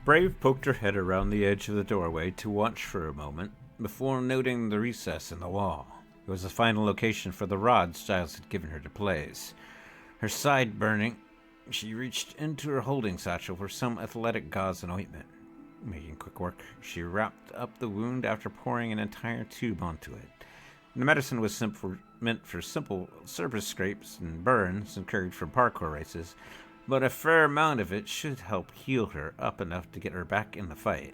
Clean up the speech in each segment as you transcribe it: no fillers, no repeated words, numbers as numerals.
Brave poked her head around the edge of the doorway to watch for a moment before noting the recess in the wall. It was the final location for the rod Styles had given her to place. Her side burning, she reached into her holding satchel for some athletic gauze and ointment. Making quick work, she wrapped up the wound after pouring an entire tube onto it. The medicine was meant for simple surface scrapes and burns incurred from parkour races, but a fair amount of it should help heal her up enough to get her back in the fight.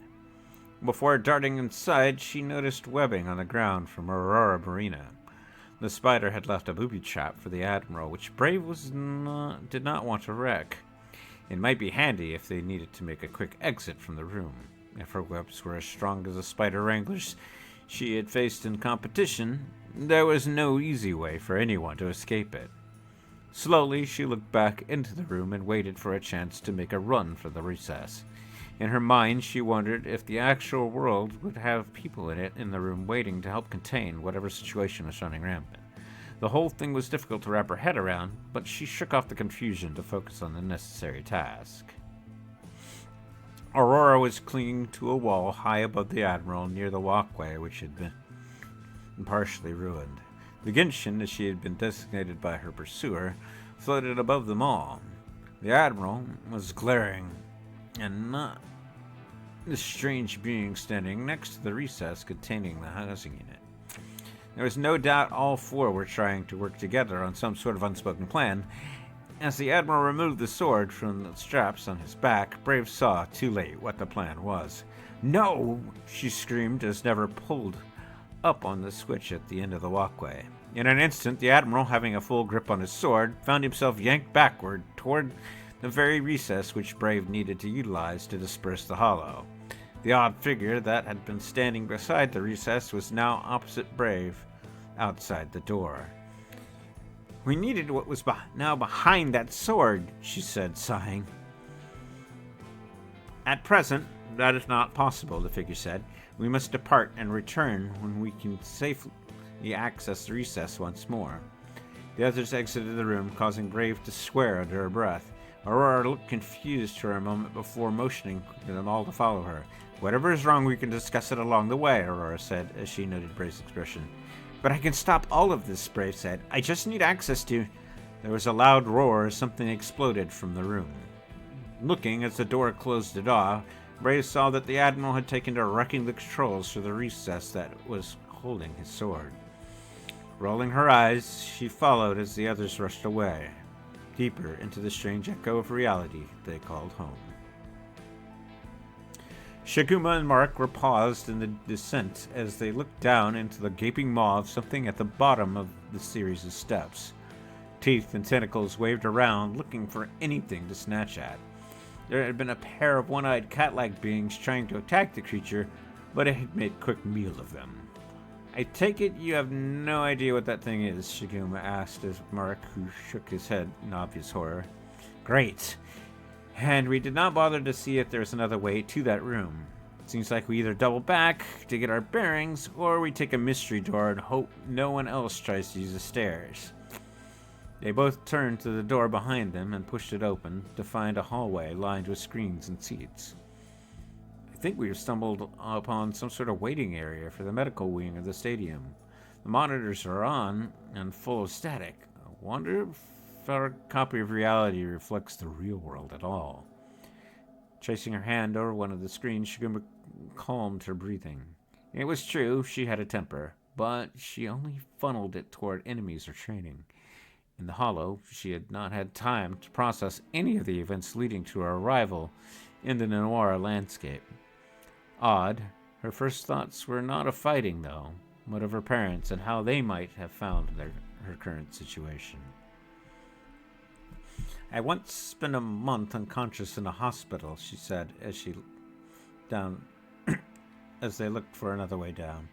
Before darting inside, she noticed webbing on the ground from Aurora Marina. The spider had left a booby trap for the Admiral, which Brave did not want to wreck. It might be handy if they needed to make a quick exit from the room. If her webs were as strong as the spider wranglers she had faced in competition, there was no easy way for anyone to escape it. Slowly, she looked back into the room and waited for a chance to make a run for the recess. In her mind, she wondered if the actual world would have people in it in the room waiting to help contain whatever situation was running rampant. The whole thing was difficult to wrap her head around, but she shook off the confusion to focus on the necessary task. Aurora was clinging to a wall high above the Admiral near the walkway, which had been partially ruined. The Gentian, as she had been designated by her pursuer, floated above them all. The Admiral was glaring, and not the strange being standing next to the recess containing the housing unit. There was no doubt all four were trying to work together on some sort of unspoken plan. As the Admiral removed the sword from the straps on his back, Brave saw, too late, what the plan was. "No!" she screamed as Never pulled up on the switch at the end of the walkway. In an instant, the Admiral, having a full grip on his sword, found himself yanked backward toward the very recess which Brave needed to utilize to disperse the hollow. The odd figure that had been standing beside the recess was now opposite Brave, outside the door. "We needed what was now behind that sword," she said, sighing. "At present, that is not possible," the figure said. "We must depart and return when we can safely access the recess once more." The others exited the room, causing Brave to swear under her breath. Aurora looked confused for a moment before motioning them all to follow her. "Whatever is wrong, we can discuss it along the way," Aurora said, as she noted Brave's expression. "But I can stop all of this," Brave said. "I just need access to—" There was a loud roar as something exploded from the room. Looking as the door closed it off, Brave saw that the Admiral had taken to wrecking the controls for the recess that was holding his sword. Rolling her eyes, she followed as the others rushed away, deeper into the strange echo of reality they called home. Shiguma and Mark were paused in the descent as they looked down into the gaping maw of something at the bottom of the series of steps. Teeth and tentacles waved around, looking for anything to snatch at. There had been a pair of one-eyed cat-like beings trying to attack the creature, but it had made quick meal of them. "I take it you have no idea what that thing is?" Shiguma asked as Mark, who shook his head in obvious horror. "Great. And we did not bother to see if there was another way to that room. Seems like we either double back to get our bearings, or we take a mystery door and hope no one else tries to use the stairs." They both turned to the door behind them and pushed it open to find a hallway lined with screens and seats. "I think we have stumbled upon some sort of waiting area for the medical wing of the stadium. The monitors are on and full of static. I wonder if our copy of reality reflects the real world at all." Tracing her hand over one of the screens, Shiguma calmed her breathing. It was true, she had a temper, but she only funneled it toward enemies or training. In the hollow, she had not had time to process any of the events leading to her arrival in the Noir landscape. Odd, her first thoughts were not of fighting, though, but of her parents and how they might have found her current situation. "I once spent a month unconscious in a hospital," she said as they looked for another way down.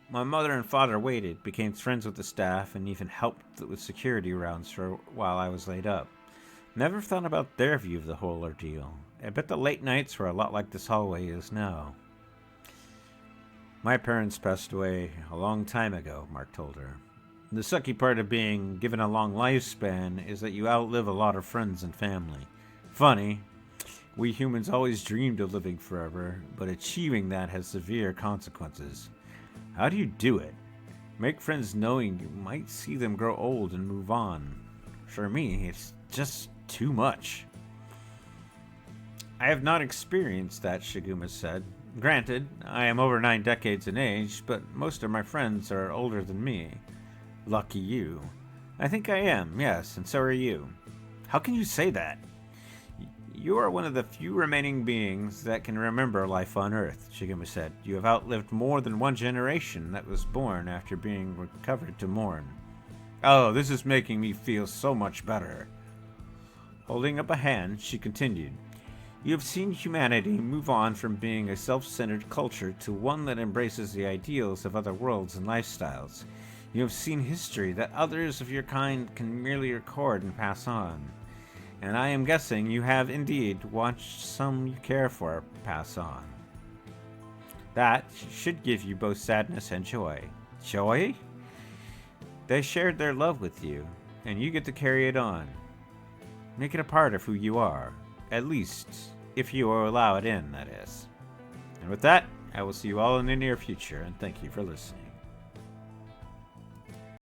"My mother and father waited, became friends with the staff, and even helped with security rounds while I was laid up. Never thought about their view of the whole ordeal. I bet the late nights were a lot like this hallway is now." "My parents passed away a long time ago," Mark told her. "The sucky part of being given a long lifespan is that you outlive a lot of friends and family. Funny, We humans always dreamed of living forever, but achieving that has severe consequences. How do you do it? Make friends knowing you might see them grow old and move on. For me, it's just too much. I have not experienced that, Shiguma said. Granted, I am over 9 decades in age, but most of my friends are older than me. Lucky you. I think I am, yes, and so are you. How can you say that? You are one of the few remaining beings that can remember life on Earth, Shiguma said. You have outlived more than one generation that was born after being recovered to mourn. Oh, this is making me feel so much better. Holding up a hand, she continued. You have seen humanity move on from being a self-centered culture to one that embraces the ideals of other worlds and lifestyles. You have seen history that others of your kind can merely record and pass on. And I am guessing you have indeed watched some you care for pass on. That should give you both sadness and joy. Joy? They shared their love with you, and you get to carry it on. Make it a part of who you are. At least, if you will allow it in, that is. And with that, I will see you all in the near future, and thank you for listening.